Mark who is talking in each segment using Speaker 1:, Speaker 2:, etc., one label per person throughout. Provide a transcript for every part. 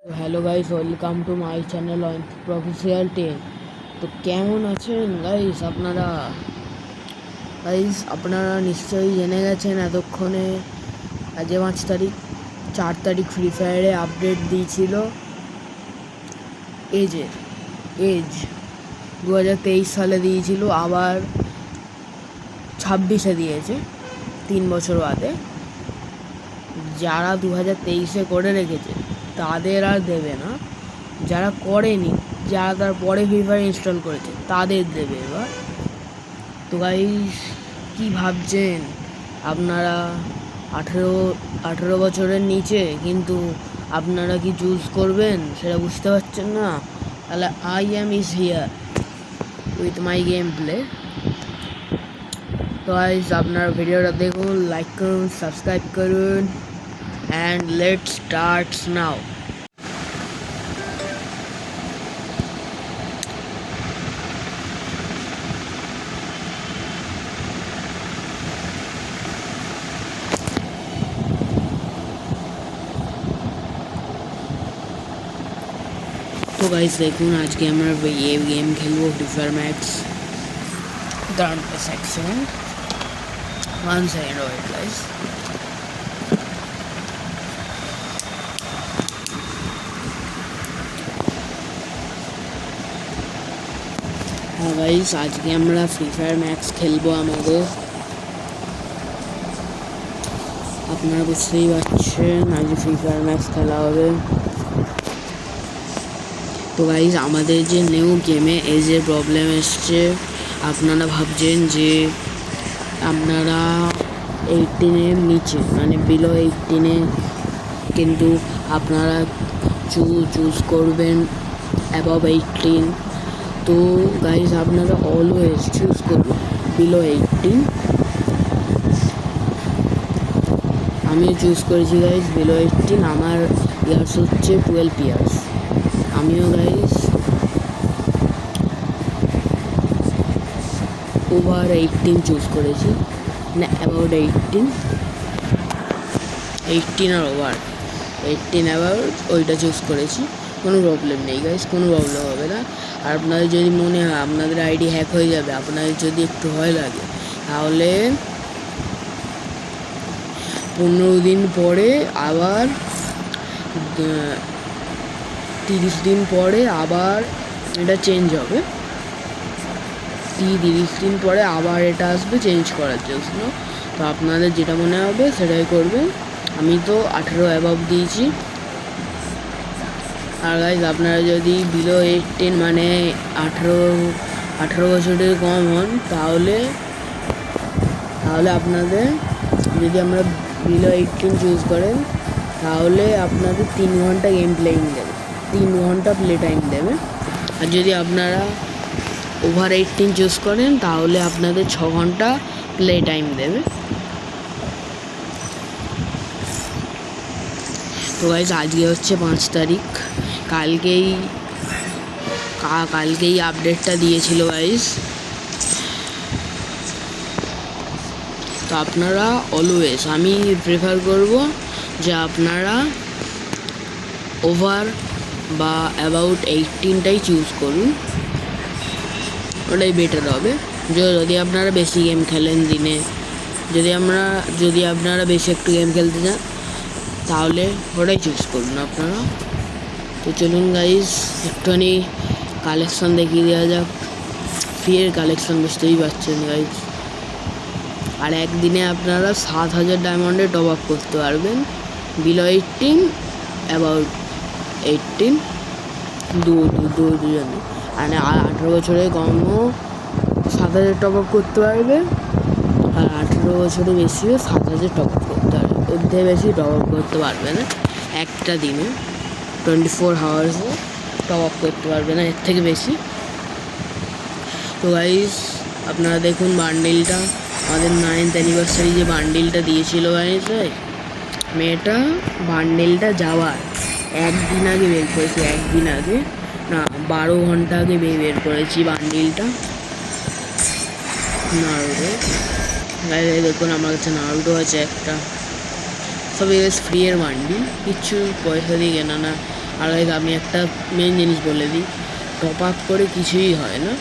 Speaker 1: তো hello guys, welcome to my channel professional ten. তো কেমন আছেন আপনারা নিশ্চয়ই জেনে গেছেন এতক্ষণে। আজকে 5 তারিখ, 4 তারিখ ফ্রি ফায়ারে আপডেট দিয়েছিল এজ 2023 সালে দিয়েছিল, আবার 26-এ দিয়েছে, 3 বছর বাদে। যারা 2023-এ করে রেখেছে তাদের আর দেবে না, যারা করেনি, যারা তারপরে ফ্রি ফায়ার ইনস্টল করেছে তাদের দেবে এবার। তো গাইস, কি ভাবছেন আপনারা? 18 বছরের নিচে, কিন্তু আপনারা কি চুজ করবেন সেটা বুঝতে পারছেন না? তাহলে I is here with my game play. তো গাইস, আপনারা ভিডিওটা দেখুন, লাইক করুন, সাবস্ক্রাইব করুন, and let's start now. তো গাইস দেখুন, আজকে আমরা এই গেম খেলবো ফ্রি ফায়ার ম্যাক্স। দাঁড়ান এক সেকেন্ড, 1 সেকেন্ড ওয়েট গাইস। হ্যাঁ গাইস, আজকে আমরা ফ্রি ফায়ার ম্যাক্স খেলবো। আপনারা বুঝতেই পারছেন আজকে ফ্রি ফায়ার ম্যাক্স খেলা হবে। তো গাইস, আমাদের যে নিউ গেমে এই যে প্রবলেম এসছে, আপনারা ভাবছেন যে আপনারা 18-এর নিচে, মানে বিলো 18-এ, কিন্তু আপনারা চুজ করবেন অ্যাবভ 18। তো গাইস, আপনারা অলওয়েজ চুজ করবেন বিলো 18। আমিও চুজ করেছি গাইস বিলো 18। আমার ইয়ার্স হচ্ছে 12 ইয়ার্স। আমিও গাইস ওভার 18 চুজ করেছি, না অ্যাবাউট 18 আর ওভার 18 অ্যাবাউট ওইটা চুজ করেছি। কোনো প্রবলেম নেই গাইস, কোনো প্রবলেম হবে না। আর আপনাদের যদি মনে হয় আপনাদের আইডি হ্যাক হয়ে যাবে, আপনাদের যদি একটু ভয় লাগে, তাহলে 15 দিন পরে আবার 30 দিন পরে আবার এটা চেঞ্জ হবে। 30 দিন পরে আবার এটা আসবে চেঞ্জ করার জন্য। তো আপনাদের যেটা মনে হবে সেটাই করবেন। আমি তো 18 অ্যাবাভ দিয়েছি। আর গাইজ, আপনারা যদি বিলো 18 মানে 18 বছরের কম হন, তাহলে আপনাদের, যদি আমরা বিলো 18 চুজ করেন, তাহলে আপনাদের 3 ঘন্টা গেম প্লেইং দেবে, 3 ঘন্টা প্লে টাইম দেবে। আর যদি আপনারা ওভার 18 চুজ করেন, তাহলে আপনাদের 6 ঘন্টা প্লে টাইম দেবে। তো গাইজ, আজকে হচ্ছে 5 তারিখ, কালকেই আপডেটটা দিয়েছিল গাইজ। তো আপনারা অলওয়েজ, আমি প্রেফার করব যে আপনারা ওভার বা অ্যাবাউট 18টাই চুজ করুন, ওটাই বেটার হবে। যদি আপনারা বেশি গেম খেলেন দিনে, যদি আপনারা বেশি একটু গেম খেলতে চান, তাহলে ওটাই চুজ করুন আপনারা। তো চলুন গাইজ, একটুখানি কালেকশন দেখিয়ে দেওয়া যাক। ফ্রিয়ের কালেকশন বুঝতেই পারছেন গাইজ। আর একদিনে আপনারা 7,000 ডায়মন্ডে টপ আপ করতে পারবেন, বিলো 18 অ্যাবাউট 18 দুজনে। আর 18 বছরের কমও 7,000 টপ আপ করতে পারবে, আর 18 বছরের বেশিও 7,000 টপ আপ করতে পারবে। ওর থেকে বেশি টপ আপ করতে পারবে না একটা দিনে, 24 আওয়ার্সে টপ আপ করতে পারবে না এর থেকে বেশি। তো গাইস, আপনারা দেখুন বান্ডিলটা, আমাদের 9th অ্যানিভার্সারি যে বান্ডিলটা দিয়েছিল গাইস, মেয়েটা বান্ডিলটা যাওয়ার একদিন আগে বের করেছি, একদিন আগে না 12 ঘন্টা আগে বের করেছি বান্ডিলটা। নারুটো গাইস, দেখুন আমার কাছে নারুটো আছে একটা। সব গাইস ফ্রি এর বান্ডিল, কিচ্ছু পয়সা দিয়ে কেনা না। আর গাইস আমি একটা মেন জিনিস বলে দিই, টপ আপ করে কিছুই হয় না,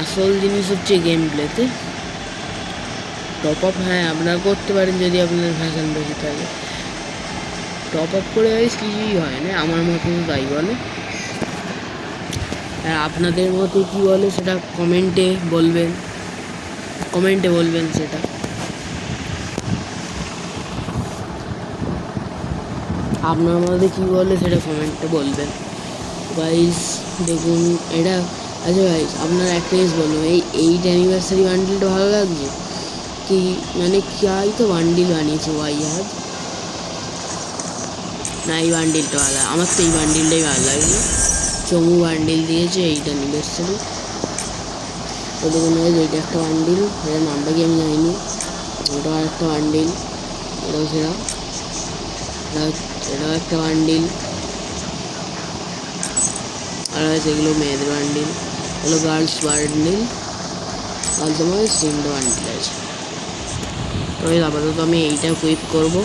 Speaker 1: আসল জিনিস হচ্ছে গেম প্লেতে টপ আপ। হ্যাঁ আপনারা করতে পারেন যদি আপনাদের ফ্যাশন বেশি থাকে, টপ আপ করে গাইস কিছুই হয় না, আমার মতো তাই বলে। আর আপনাদের মতে কি বলে সেটা কমেন্টে বলবেন, সেটা। আপনার মধ্যে কী বলে সেটা কমেন্টে বলবেন গাইস। দেখুন এটা, আচ্ছা গাইস আপনারা একটা জিনিস বলুন, এই 8 অ্যানিভার্সারি বান্ডিলটা ভালো লাগছে কি? মানে কি তো বান্ডিল বানিয়েছে ওয়াই হাত না, এই বান্ডিলটা ভালো, আমার তো এই বান্ডিলটাই ভালো লাগছে। চমু বান্ডিল দিয়েছে 8 অ্যানিভার্সারি। তো দেখুন গাইস এইটা একটা বান্ডিল, এটার নামটা কি আমি জানিনি। ওটা আর একটা বান্ডিল, এটাও সেরা, এটাও একটা বান্ডিল। আর আছে এগুলো মেয়েদের বান্ডিল, এগুলো গার্লস বান্ডিল, গার্লস আমাদের 3টে বান্ডিল আছে। তবে আপাতত আমি এইটা কুইপ করবো।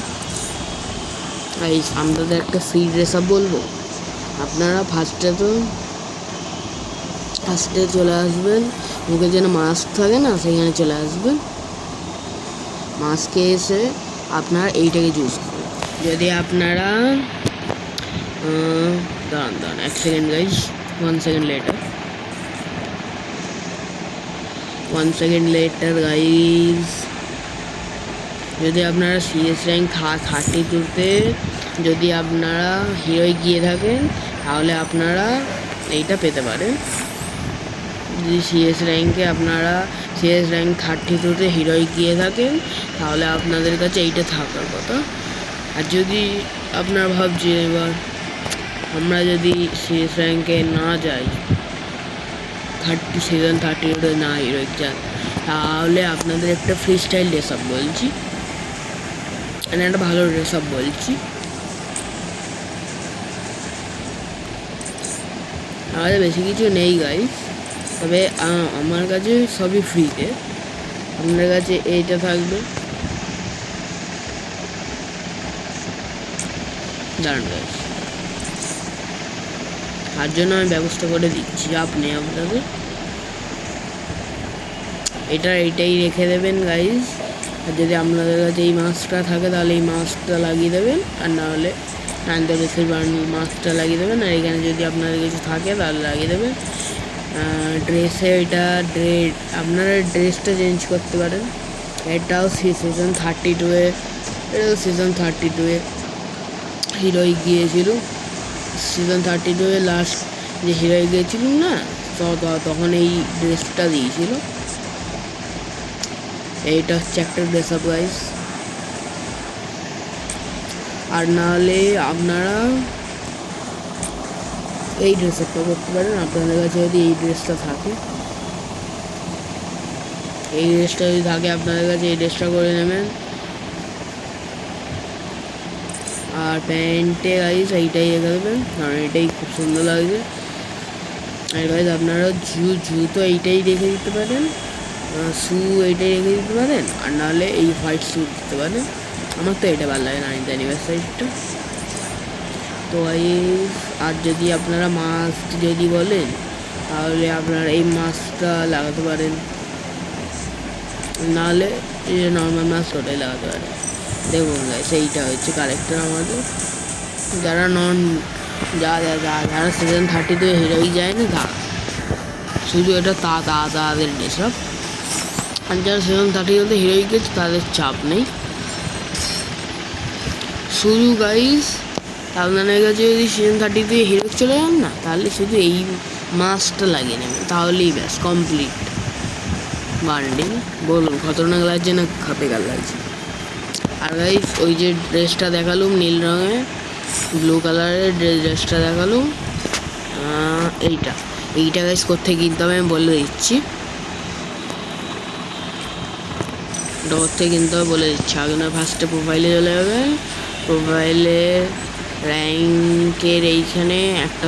Speaker 1: এই আপনাদের একটা ফ্রি ড্রেস আপ বলবো, আপনারা ফার্স্টে চলে আসবেন, মুখে যেন মাস্ক থাকে না সেখানে চলে আসবেন, মাস্কে এসে আপনারা এইটাকে চুজ করুন। যদি আপনারা দাঁড়ান 1 সেকেন্ড গাইজ, 1 সেকেন্ড গাইজ। যদি আপনারা সিএস র্যাঙ্ক 32-তে যদি আপনারা হিরোয় গিয়ে থাকেন তাহলে আপনারা এইটা পেতে পারেন। যদি সিএস র্যাঙ্ক 32-তে হিরোয় গিয়ে থাকেন তাহলে আপনাদের কাছে এইটা থাকার কথা। আর যদি আপনারা ভাবছেন এবার আমরা যদি সিএস র্যাঙ্কে না যাই, সিজন 30 না হিরোয় যান, তাহলে আপনাদের একটা ফ্রি স্টাইল ড্রেস আপ বলছি, মানে একটা ভালো ড্রেস আপ বলছি। আমাদের বেশি কিছু নেই গাইস, তবে আমার কাছে সবই ফ্রিতে, আপনার কাছে এইটা থাকবে। দাঁড়ান গাইস, তার জন্য আমি ব্যবস্থা করে দিচ্ছি, আপনি আপনাদের এইটাই রেখে দেবেন গাইস। আর যদি আপনাদের কাছে এই মাস্কটা থাকে তাহলে এই মাস্কটা লাগিয়ে দেবেন, আর নাহলে বেশি মাস্কটা লাগিয়ে দেবেন। আর এখানে যদি আপনাদের কিছু থাকে তাহলে লাগিয়ে দেবেন। ড্রেসে আপনারা ড্রেসটা চেঞ্জ করতে পারেন। এটাও সিজন 32-এ হিরোই গিয়েছিল, সিজন 32-এ লাস্ট যে হিরোই গিয়েছিল না, তখন এই ড্রেসটা দিয়েছিল। এইটা হচ্ছে একটা ড্রেস আপ গাইস। আর নাহলে আপনারা এই ড্রেস আপটা করতে পারেন, আপনাদের কাছে যদি এই ড্রেসটা থাকে, আপনাদের কাছে এই ড্রেসটা করে নেবেন। আর প্যান্টে গাইস এইটাই রেখে দেবেন, কারণ এটাই খুব সুন্দর লাগছে। আর গাইস আপনারা জুতো এইটাই রেখে দিতে পারেন, শু এইটাই রেখে দিতে পারেন, আর নাহলে এই হোয়াইট শু দিতে পারেন। আমার তো এটা ভালো লাগে 9th অ্যানিভার্সারিটা। তো গাইস আর যদি আপনারা মাস্ক যদি বলেন তাহলে আপনারা এই মাস্কটা লাগাতে পারেন, নাহলে এই যে নর্মাল মাস্ক ওটাই লাগাতে পারেন। দেখুন গাইস এইটা হচ্ছে কারেক্টার আমাদের, যারা সিজন 30-তে হিরোই যায় না তা শুধু এটা তাদের ড্রেস আপ। আর যারা সিজন 30-তে হিরোই গেছে তাদের চাপ নেই। শুধু গাইস আপনাদের কাছে যদি সিজন 30-তে হিরো চলে যান না, তাহলে শুধু এই মাস্কটা লাগিয়ে নেবেন, তাহলেই ব্যাস কমপ্লিট বান্ডিল। বলুন খতরনাক লাগছে না বেকার লাগছে? আর গাইস ওই যে ড্রেসটা দেখালুম নীল রঙের ব্লু কালারের ড্রেসটা দেখালুম, এইটা গাইস কোথায় কিনতে হবে আমি বলে দিচ্ছি, কোথায় কিনতে হবে বলে দিচ্ছি। আপনার ফার্স্টে প্রোফাইলে চলে যাবেন, প্রোফাইলে র্যাঙ্কের এইখানে একটা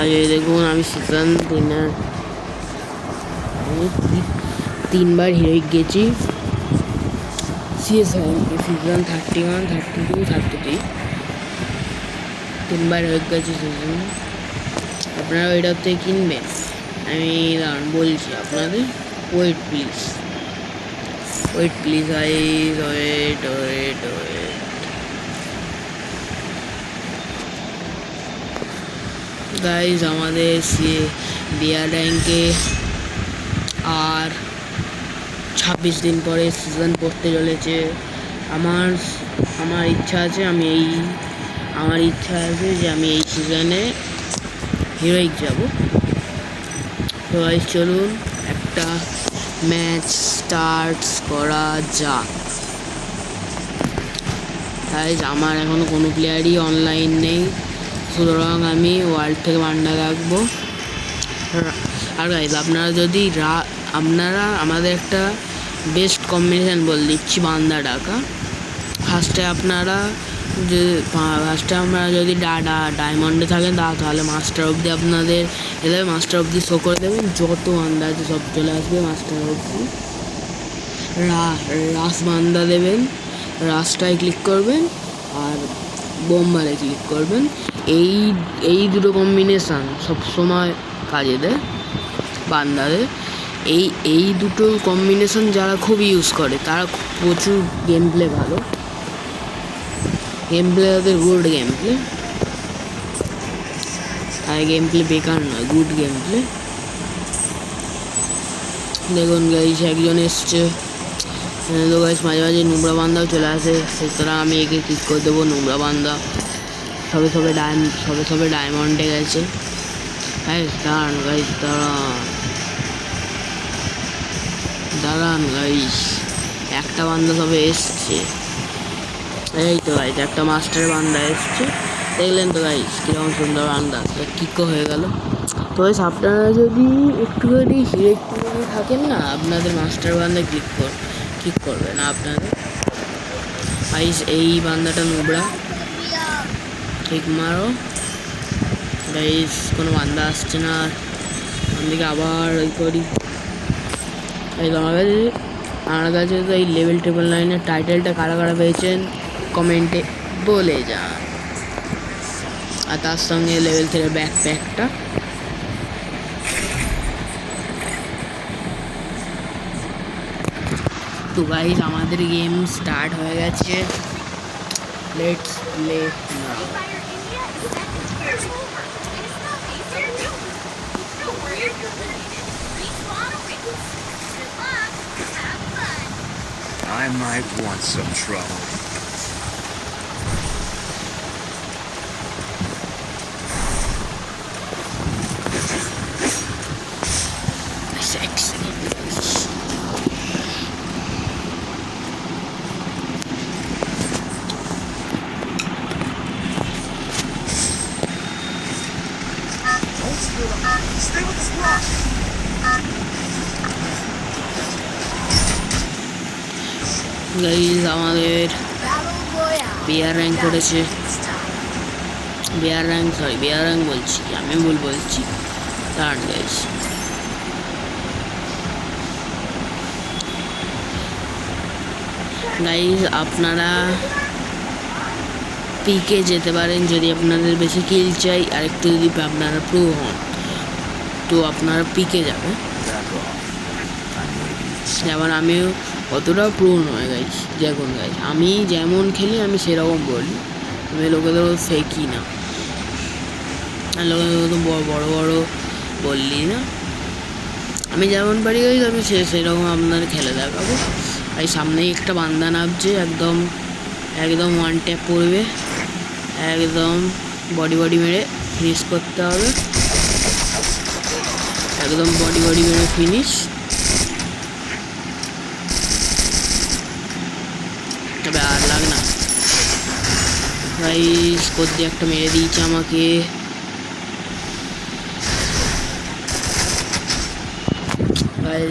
Speaker 1: আর এই দেখুন আমি সিজন 3বার হিরোইক গেছি। সিএস সিজন 31, 32, 33 3বার হিরোইক গেছি সিজন। আপনারা ওইটার থেকে কিনবেন, আমি বলছি আপনাদের। Wait please guys, wait. Guys আমাদের বিয়ার র্যাঙ্কে আর 26 দিন পরে সিজন পড়তে চলেছে। আমার ইচ্ছা আছে যে আমি এই সিজনে হিরোইক যাব। তো গাইস চলুন একটা ম্যাচ স্টার্ট করা যাক। গাইস আমার এখনো কোনো প্লেয়ারই অনলাইন নেই, সুতরাং আমি ওয়ার্ল্ড থেকে বান্ডা রাখবো। আর গাইস আপনারা আমাদের একটা বেস্ট কম্বিনেশান বলে দিচ্ছি বান্দা ডাকা। ফার্স্টে আমরা যদি ডায়মন্ডে থাকেন তাহলে মাস্টার অবধি আপনাদের এলে মাস্টার অবধি শো করে দেবেন, যত বান্দা আছে সব চলে আসবে মাস্টার অবধি। রাস বান্দা দেবেন, রাসটায় ক্লিক করবেন আর বোম্বারে ক্লিক করবেন। এই দুটো কম্বিনেশান সবসময় কাজে দেয় বান্দাদের। এই দুটো কম্বিনেশন যারা খুব ইউজ করে তারা প্রচুর গেম প্লে ভালো, তাদের গুড গেম প্লে, তাই গেম প্লে বেকার নয়, গুড গেম প্লে। দেখুন গাইস একজন এসছে, তো গাইস মাঝে মাঝে নোংরা বান্দাও চলে আসে, সুতরাং আমি একে ক্লিক করে দেবো। নোংরা বান্দা সবে ডায়মন্ডে গেছে। দাঁড়ান গাইস, একটা বান্দা সবে এসছে। এই তো গাইস একটা মাস্টার বান্দা এসছে, দেখলেন তো গাইস কিরকম সুন্দর বান্দা, কিকও হয়ে গেল। তো গাইস আপনারা যদি একটুখানি হিরোইক থাকেন না, আপনাদের মাস্টার বান্দা ক্লিক করবেন আপনাদের। গাইস এই বান্দাটা নোংরা, ঠিক মারো গাইস। কোনো বান্দা আসছে না, আমাদেরকে আবার ওই করি। আমার কাছে তো এই লেভেল 999-এর টাইটেলটা কারা পেয়েছেন কমেন্টে বলে যান, আর তার সঙ্গে লেভেল 3 ব্যাকপ্যাকটা। তো গাইস আমাদের গেম স্টার্ট হয়ে গেছে, let's play now.
Speaker 2: I might want some trouble. Stay with the squad.
Speaker 1: Guys আমাদের বিয়ার র্যাঙ্ক করেছে, বিয়ার র্যাঙ্ক বলছি, আমি ভুল বলছি। দাঁড়ান গাইস আপনারা পিকে যেতে পারেন যদি আপনাদের বেশি কিল চাই, আর একটু যদি আপনারা প্রো হন তো আপনারা পিকে যাবেন। যেমন আমিও অতটাও প্রো নয় গাইস, আমি যেমন খেলি আমি সেরকম বলি, আমি লোকেদের ফেকি না, আর লোকেদের বড় বললি না। আমি যেমন পারি গাইস আমি সেরকম আপনার খেলে দেখাবো। এই সামনেই একটা বান্দা নামছে, একদম ওয়ান ট্যাপ পড়বে, একদম বডি মেরে ফিনিশ করতে হবে, একদম বডি মেরে ফিনিশ। তবে আর লাগ না গাইস, কোথায় দিয়ে একটা মেরে দিয়েছে আমাকে।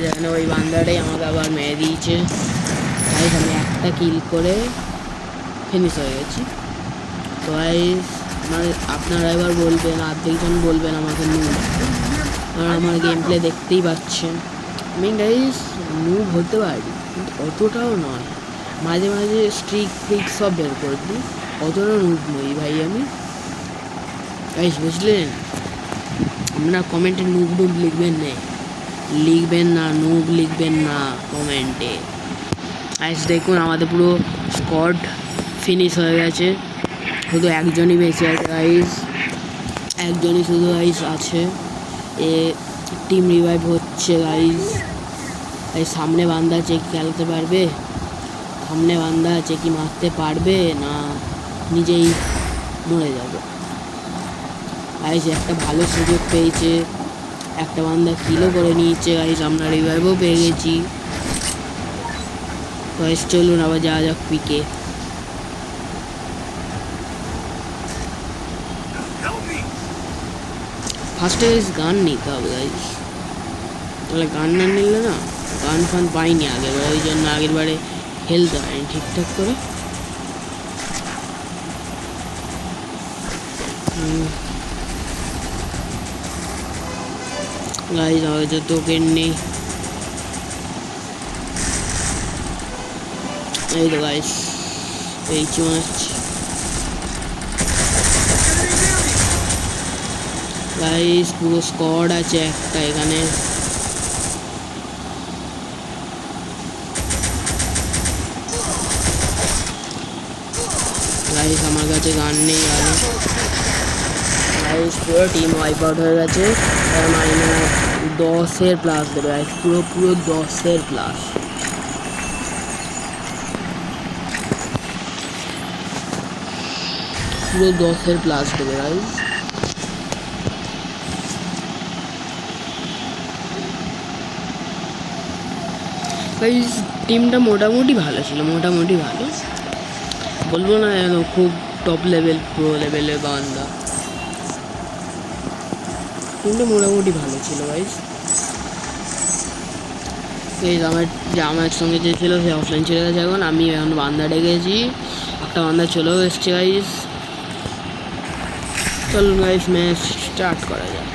Speaker 1: যেন ওই বান্দাটাই আমাকে আবার মেরে দিয়েছে। গাইস আমি একটা কিল করে ফিনিশ হয়ে গেছি। তো গাইস আপনারা এবার বলবেন, অর্ধেকজন বলবেন আমাকে নুব, কারণ আমার গেম প্লে দেখতেই পাচ্ছেন আমি গাইস নুব হতে পারি, কিন্তু অতটাও নয়। মাঝে মাঝে স্ট্রিক ফ্রিক সব বের করে দিই, অতটা নুব নই ভাই আমি গাইস, বুঝলেন? আপনারা কমেন্টে নুব নুব লিখবেন না, নুব লিখবেন না কমেন্টে। গাইস দেখুন আমাদের পুরো স্কোয়াড ফিনিশ হয়ে গেছে, শুধু একজনই বেঁচে আছে গাইস, একজনই শুধু গাইস আছে। এ টিম রিভাইভ হচ্ছে গাইস। এই সামনে বান্দা আছে, কি খেলতে পারবে? সামনে বান্দা আছে, কি মারতে পারবে না নিজেই মরে যাবে গাইস। একটা ভালো সুযোগ পেয়েছে, একটা বান্দা কিলও করে নিয়েছে গাইস, আমরা রিভাইভও পেয়ে গেছি গাইস। চলুন আবার যাওয়া যাক পিকে। ফার্স্টে গান নিতে হবে গাইস, তাহলে গান না নিলে না, গান ফান পাইনি আগেরবারে, ওই জন্য আগেরবারে খেলতে পারিনি ঠিকঠাক করে। গাইস আমাদের তো টোকেন নেই, এই তো গাইস পেয়েছি মনে হচ্ছে গাইস। পুরো স্কোয়াড আছে একটা এখানে, গাইস আমার কাছে গান নেই আর গাইস, পুরো টিম ওয়াইপ আউট হয়ে গেছে। মাইনাস 10-এর প্লাস দেবে গাইস, পুরো 10-এর প্লাস। পুরো 10-এর প্লাস দেবে গাইস। গাইস টিমটা মোটামুটি ভালো ছিল, মোটামুটি ভালো বলবো না যেন খুব টপ লেভেল প্রো লেভেলের বান্দা, টিমটা মোটামুটি ভালো ছিল গাইস। এই আমার সঙ্গে যে ছিল সে অফলাইন চলে গেছে, এখন আমি এখন বান্দা ডেকেছি, একটা বান্দা চলেও এসছে গাইস। চলুন গাইস ম্যাচ স্টার্ট করা যাক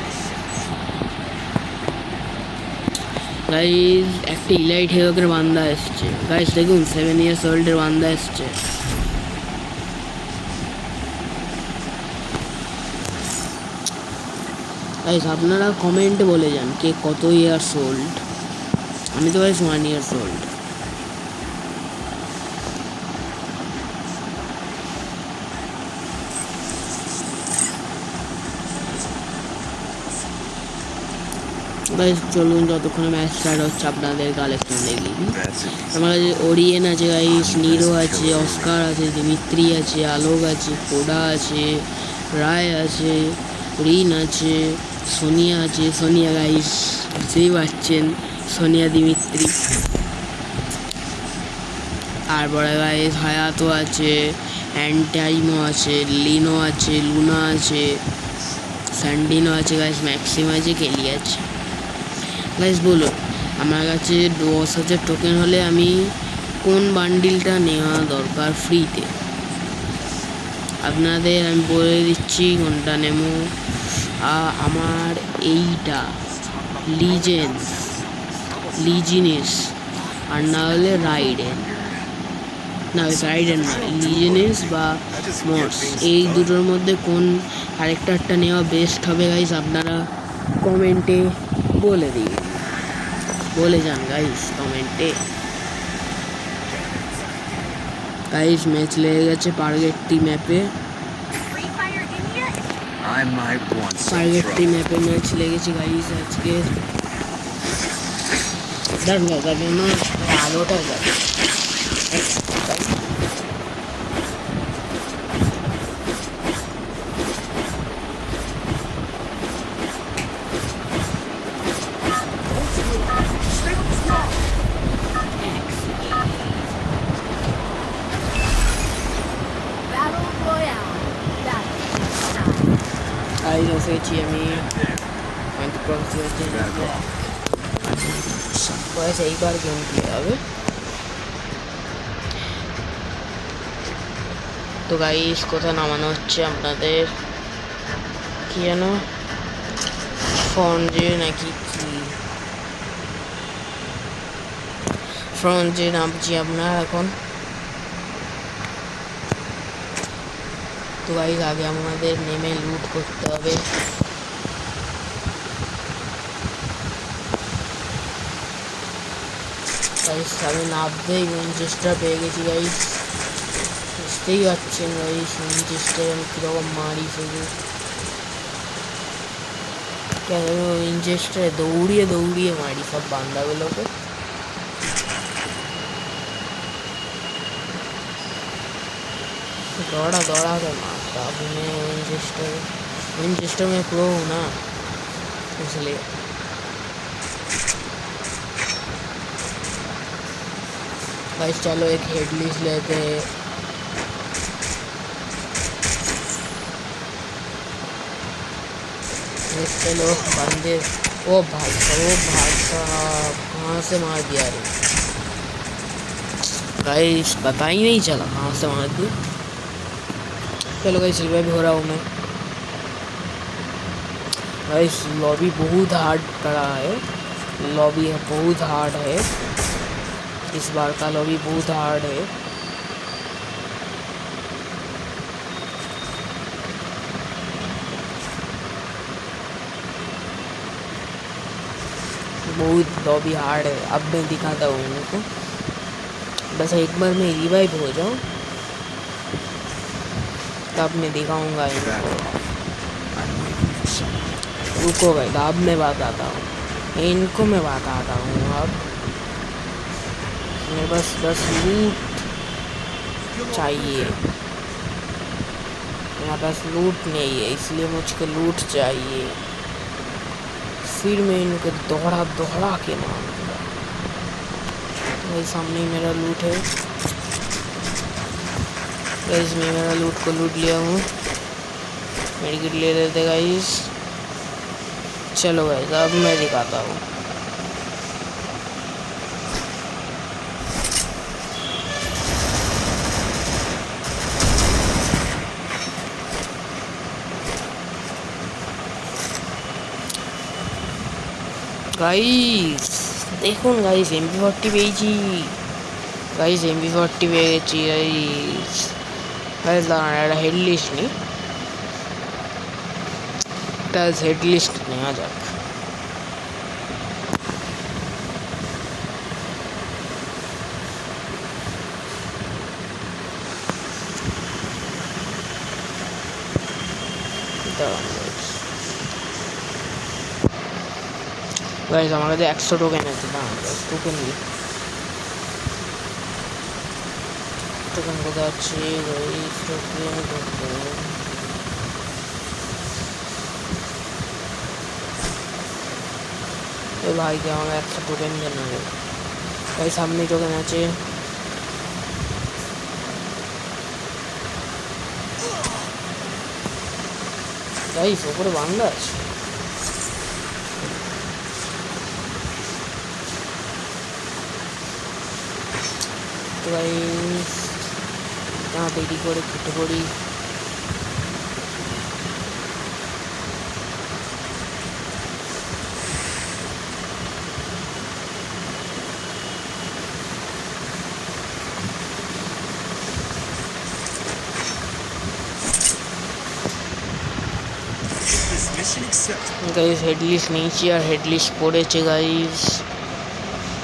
Speaker 1: গাইস। একটা ইলাইট হেরোকের বান্দা এসছে গাইস, দেখুন 7 years ওল্ডের বান্দা এসছে। গাইস আপনারা কমেন্টে বলে যান কে কত ইয়ার্স ওল্ড। আমি তো গাইস 1 years ওল্ড। গাইস চলুন যতক্ষণে ম্যাচ স্টার্ট হচ্ছে আপনাদের কালেকশন দেখি। আমার কাছে ওরিয়েন আছে গাইস, নিরো আছে, অস্কার আছে, দিমিত্রি আছে, আলোক আছে, কোডা আছে, রায় আছে, রিন আছে, সোনিয়া আছে। সোনিয়া গাইস বুঝতেই পারছেন, সোনিয়া দিমিত্রি। তারপরে গাইস হায়াতো আছে, অ্যান্টাইমো আছে, লিনো আছে, লুনা আছে, স্যান্ডিনো আছে গাইস, ম্যাক্সিম আছে, কেলি আছে। গাইস বলুন আমার কাছে 10,000 টোকেন হলে আমি কোন বান্ডিলটা নেওয়া দরকার ফ্রিতে, আপনাদের আমি বলে দিচ্ছি কোনটা নেব। আমার এইটা লিজিনিস, আর না হলে রাইডেন, না রাইডেন না, লিজিনিস বা মর্স, এই দুটোর মধ্যে কোন ক্যারেক্টারটা নেওয়া বেস্ট হবে গাইস আপনারা কমেন্টে বলে দিন, বলে যান গাইস কমেন্টে। গাইস ম্যাচ লেগে গেছে পারগেট্টি ম্যাপে, পারগেট্টি ম্যাপে ম্যাচ লেগেছে গাইস আজকে। দাঁড়ানো আলোটা যাবে গাইস। এসেছি আমি এইবার গেম প্লে হবে। তো গাইস কোথায় নামানো হচ্ছে আপনাদের কি যেন ফ্রঞ্জে নাকি কি ফ্রঞ্জে নামছি আমরা এখন। তো গাইস আগে আমাদের নেমে লুট করতে হবে। গাইস আমি নামতেই উইনচেস্টার পেয়ে গেছি গাইস, বুঝতেই পারছেন গাইস উইনচেস্টার আমি কীরকম মারি শুধু। কেন উইনচেস্টারে দৌড়িয়ে দৌড়িয়ে মারি সব বান্দাগুলোকে। दौड़ा दौड़ा कर मारता। अब मैं विंचेस्टर में प्रो हूँ ना, इसलिए। गाइस चलो एक हेडलिस्ट लेते हैं। चलो बंदे, ओ भाई साहब कहाँ से मार दिया रे गाइस, पता ही नहीं चला कहाँ से मार दिया। चलो गाइस रिवाइव हो रहा हूँ मैं। गाइस लॉबी बहुत हार्ड पड़ा है, लॉबी बहुत हार्ड है, इस बार का लॉबी बहुत हार्ड है। बहुत लॉबी हार्ड है। अब मैं दिखाता हूँ उनको, बस एक बार मैं रिवाइव हो जाऊँ तब मैं दिखाऊंगा इनको। रुको भाई, अब मैं बताता हूँ इनको, मैं बताता हूँ। अब मेरे पास बस लूट चाहिए, मेरे पास लूट नहीं है इसलिए मुझको लूट चाहिए, फिर मैं इनको दौड़ा दौड़ा के मारूंगा। भाई सामने ही मेरा लूट है गाइस, मैं मेरा लूट को लूट लिया हूँ। मेडिकेट ले लेते गाइस। चलो गाइस अब मैं दिखाता हूँ। গাইস দেখুন গাইস MP40 পেয়েছি গাইস, MP40 পেয়ে গেছি গাইস। গাইস দাঁড়ান একটা হেড লিস্ট নিই, একটা হেড লিস্ট নেওয়া যাক। গাইস আমার কাছে 100 টোকেন আছে, না টোকেন দিই। টোকেন কোথায় আছে গাইস? টোকেন এ ভাই কে আমার 100 টোকেন দেন না গাইস। সামনে টোকেন আছে। গাইস ওপরে বান্দা আছে। তো গাইস দেরি করে কেটে পড়ি। গাইস হেডলিস্ট নিয়েছি আর হেডলিস্ট পড়েছে গাইস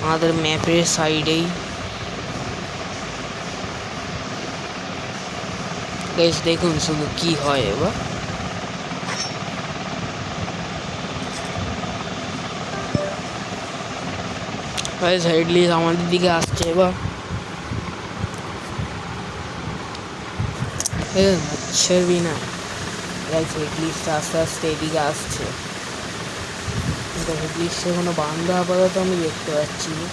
Speaker 1: আমাদের ম্যাপের সাইডেই। গাইস দেখুন শুধু কি হয় এবার। গাইস হেডলিস্ট আমাদের দিকে আসছে এবার। মচ্ছর भी না গাইস, হেডলিস্ট আস্তে আস্তে এদিকে আসছে, কিন্তু হেডলিস্টে কোনো বান্ধা আপাতত আমি দেখতে পাচ্ছি না।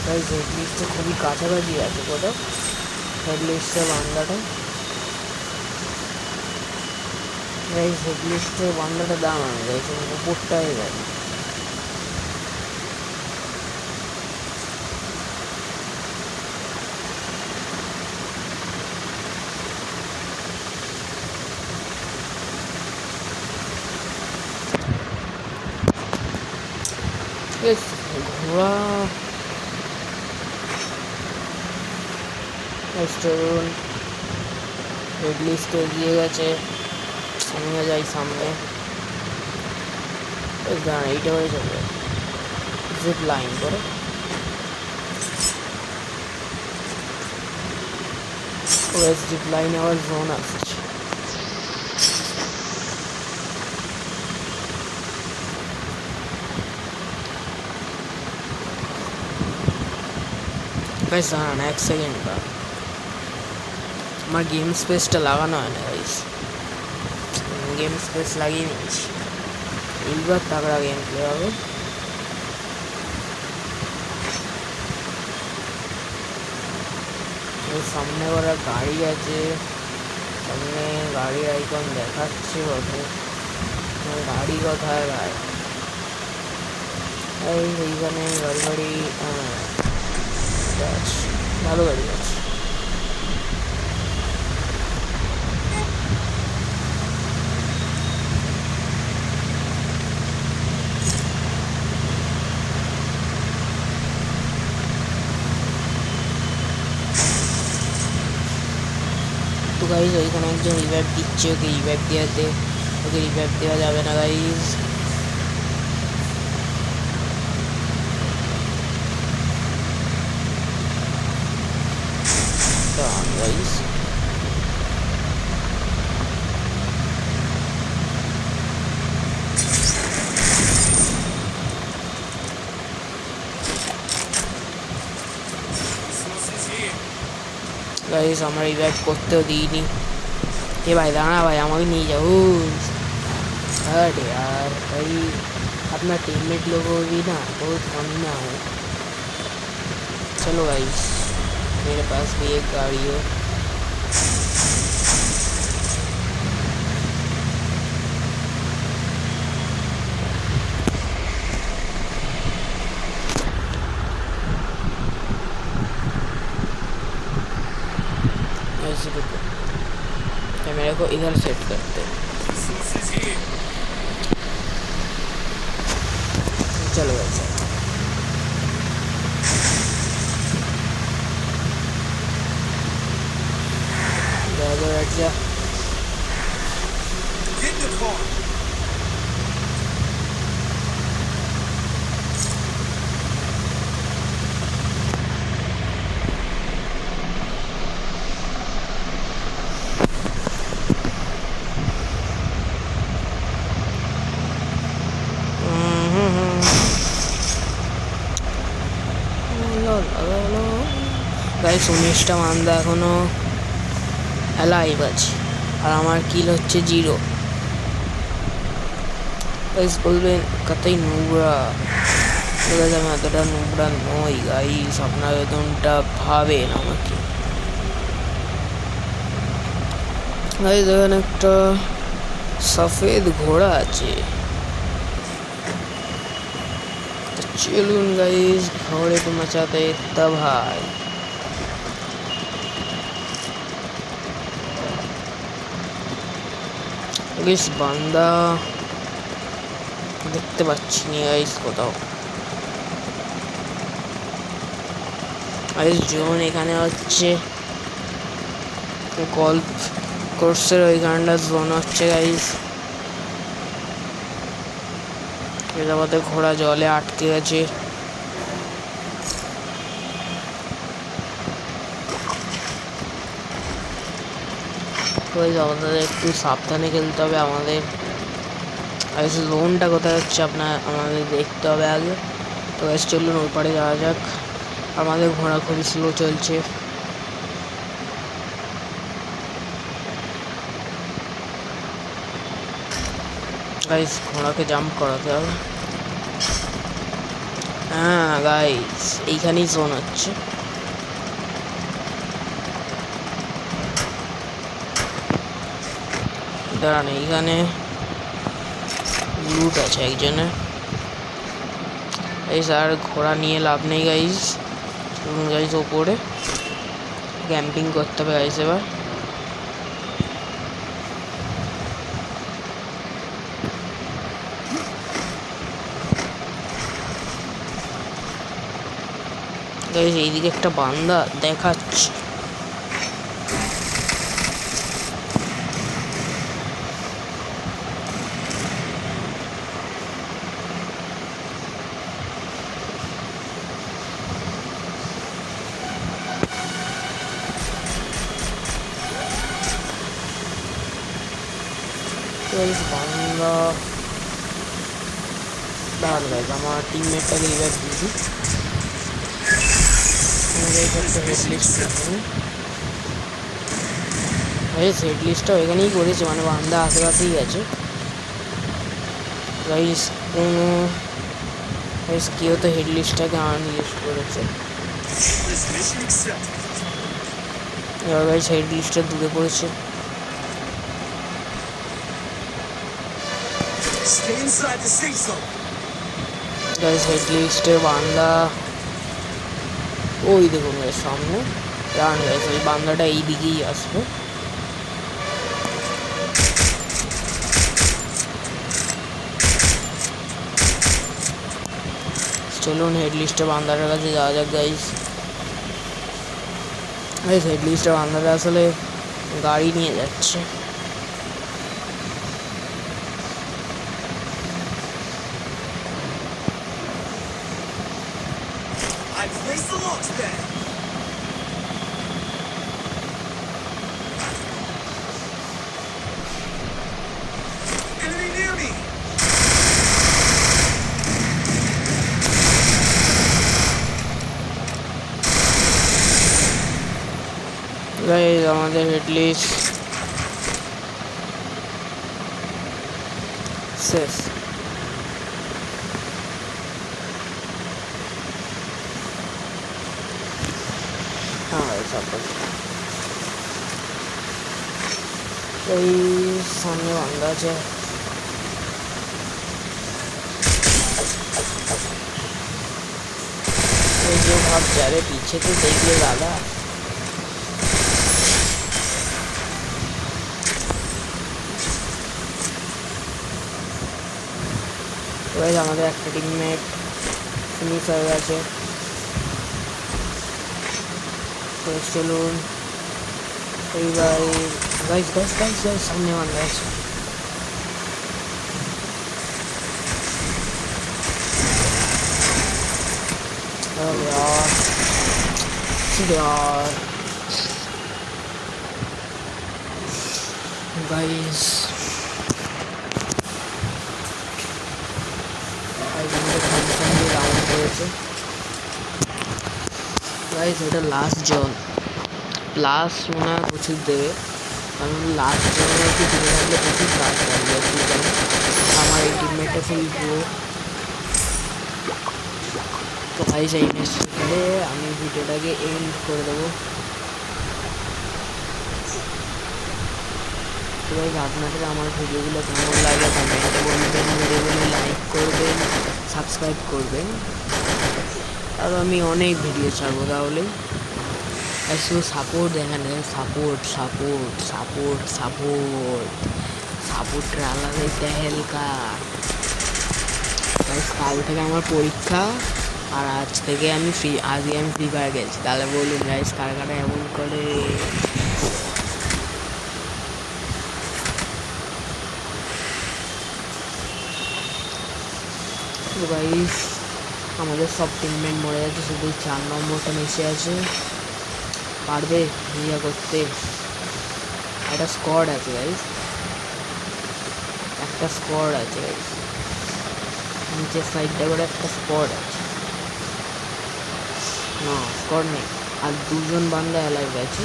Speaker 1: গাইস হেডলিস্টে খুবই কাছাকাছি আছে কোথাও হেডলিস্টের বান্দাটা। গাইস হেডলিস্টের বান্দাটা দাঁড়ানো গাইস, উপরটায় গাইস। বেশ ঘোড়া চলুন, রেড লিস্টে এগিয়ে গেছে, আমিও যাই সামনে। বেশ দাঁড়ান, এইটা হয়ে যাবে জিপ লাইন করে। ওয়েস জিপ লাইনে আবার জোন আসছে। গাইস দাঁড়ান 1 সেকেন্ড, আমার গেম স্পেসটা লাগানো হয় না গাইস, গেম স্পেস লাগিয়ে নিয়েছি। এইবার তাগড়া গেম প্লে হবে। সামনে ওরা গাড়ি আছে, সামনে গাড়ির আইকন দেখাচ্ছে বটে, গাড়ি কোথায় ভাই? এইখানে গাড়ি গাড়ি ভালো গাড়ি আছে। তো গাইজ ওইখানে একজন রিভাইভ দিচ্ছে, ওকে রিভাইভ দেওয়া যাবে না গাইজ। গাইজ গাইজ আমরা রিভাইভ করতেও দিইনি। এ ভাই দাঁড়া ভাই, আমাকে নিয়ে যাও। अरे यार भाई, अपना टीममेट लोगों को भी ना बहुत कम ना हो। चलो गाइस, मेरे पास भी एक गाड़ी है। ऐसे रुको, मेरे को इधर सेट करते हैं। चलो भाई बैठ जा।
Speaker 2: Get in the car. Guys 19টা মান্দা এখনো অ্যালাইভ আছে, আর আমার কিল হচ্ছে 0। গাইস বলবেন কতই নোংরা, আমি এতটা নোংরা নই গাইস, আপনার বেতনটা ভাবেন আমাকে। গাইস এখানে একটা সফেদ ঘোড়া আছে, चलून गाइस घोड़े को मचाते तब भाई। गाइस बांदा देखते पाচ্ছি না गाइस কোথাও। गाइस জোন এখানে হচ্ছে গল্ফ কোর্সের ওইখানটা জোন হচ্ছে গাইস। আমাদের ঘোড়া জলে আটকে গেছে। আমাদের একটু সাবধানে খেলতে হবে। আমাদের লোনটা কোথায় হচ্ছে আমাদের দেখতে হবে আগে। তো গাইস চলুন ওই পারে যাওয়া যাক। আমাদের ঘোড়া খুবই স্লো চলছে। গাইস ঘোড়াকে জাম্প করাতে হবে। হ্যাঁ গাইস এইখানেই জোন হচ্ছে। দাঁড়ান, এইখানে লুট আছে একজনের। গাইস আর ঘোড়া নিয়ে লাভ নেই গাইস, চলুন গাইস ওপরে ক্যাম্পিং করতে হবে গাইস। এবার গাইস এইদিকে একটা বান্দা দেখাচ্ছে। বান্দা দাঁড়ান গাইস, আমার টিমমেটটাকে রিভাইভ দিয়েছি। হেড লিস্টটা ওইখানেই করেছে, মানে বান্দা আশেপাশেই আছে গাইস। কোনো গাইস কেউ তো হেড লিস্টটাকে আনলিস্ট করেছে। এবার গাইস হেড লিস্টটা দূরে পড়েছে। গাইস হেড লিস্টে বান্দা ওই দেখুন গাইস সামনে। জান গাইস ওই বান্দাটা এই দিকেই আসবে। চলুন হেড লিস্টে বান্দাটার কাছে যাওয়া যাক গাইস। গাইস হেড লিস্টে বান্দাটা আসলে গাড়ি নিয়ে যাচ্ছে।
Speaker 3: I placed the launch pad. Enemy near me.
Speaker 2: Guys আমাদের হেড লিস্ট শেষ। এই সামনে বান্দা আছে। এই যে ভাবছে আরে পিছে তো দেখলে দাদা। গাইস আমাদের একটা টিমমেট ফিনিশ হয়ে গেছে। তো চলুন এইবার গাইস গাইস গাইস গাইস সামনে বান্দা আছে। अरे यार यार गाइस রাউন্ড হয়েছে গাইস। এটা লাস্ট জোন, প্লাস মনে হয় প্রচুর দেবে, কারণ লাস্ট জোনে একটু দূরে থাকলে প্রচুর প্লাস থাকবে। আমার এই টিমমেটটা খুবই পুরো। তো গাইস এই মেসেজে আমি ভিডিওটাকে এন্ড করে দেবো। তো গাইস আপনাদের আমার ভিডিওগুলো কেমন লাগে কমেন্টে বলবেন, ভিডিওগুলো লাইক করবেন, সাবস্ক্রাইব করবেন। আর আমি অনেক ভিডিও ছাড়বো তাহলে। আর শুধু সাপোর্ট দেখেন, support support support support support আলাদাই তেহেলকা। গাইস কাল থেকে আমার পরীক্ষা, আর আজ থেকে আমি আজকে আমি ফ্রি ফায়ার গেছি। তাহলে বলুন গাইস কার কারা এমন করে। তো গাইস আমাদের সব টিমমেট মরে যাচ্ছে, শুধু 4 নম্বরটা মেসে আছে। পারবে ইয়া করতে। একটা স্কোয়াড আছে গাইস, একটা স্কোয়াড আছে গাইস, নিচের সাইডটা করে একটা স্কোয়াড আছে। না স্কোয়াড নেই, আর 2জন বান্দা অ্যালাইভ আছে।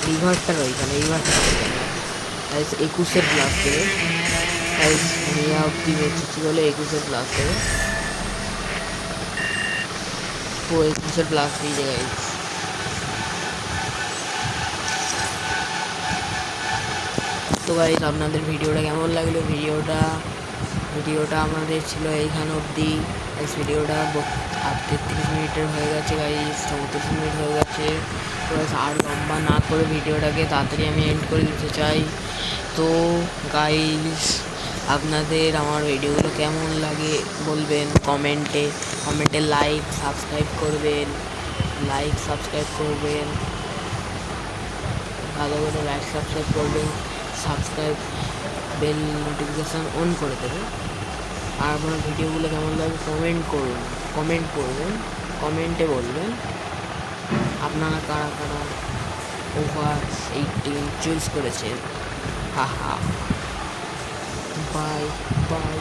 Speaker 2: এই ঘরটার ওইখানে, এই ঘরটার ওইখানে গাইস 21-এর প্লাস দেবে গাইস। নিয়া অব্দি বেঁচেছি বলে 21-এর প্লাস দেবে। ও 21-এর প্লাস দিয়ে যায় গাইস। তো গাইস আপনাদের ভিডিওটা কেমন লাগলো? ভিডিওটা আমাদের ছিল এইখানে অবধি গাইস। ভিডিওটা 33 মিনিটের হয়ে গেছে গাইস, 34 মিনিট হয়ে গেছে। তো গাইস আর লম্বা না করে ভিডিওটাকে তাড়াতাড়ি আমি এন্ড করে দিতে চাই। তো গাইস আপনাদের আমার ভিডিওগুলো কেমন লাগে বলবেন কমেন্টে লাইক সাবস্ক্রাইব করবেন ভালো করে লাইক সাবস্ক্রাইব করবেন, সাবস্ক্রাইব বেল নোটিফিকেশান অন করে দেবেন। আর আপনার ভিডিওগুলো কেমন লাগে কমেন্ট করবেন, কমেন্টে বলবেন আপনারা কারা কারা ওভার 18 চুজ করেছেন। হাহা, bye bye,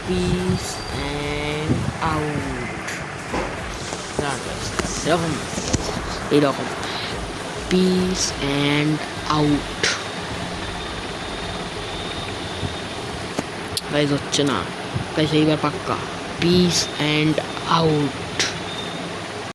Speaker 2: peace and out. এরকম পিস অ্যান্ড আউট। গাইজ হচ্ছে না, গাইজ এইবার পাক্কা পিস অ্যান্ড আউট।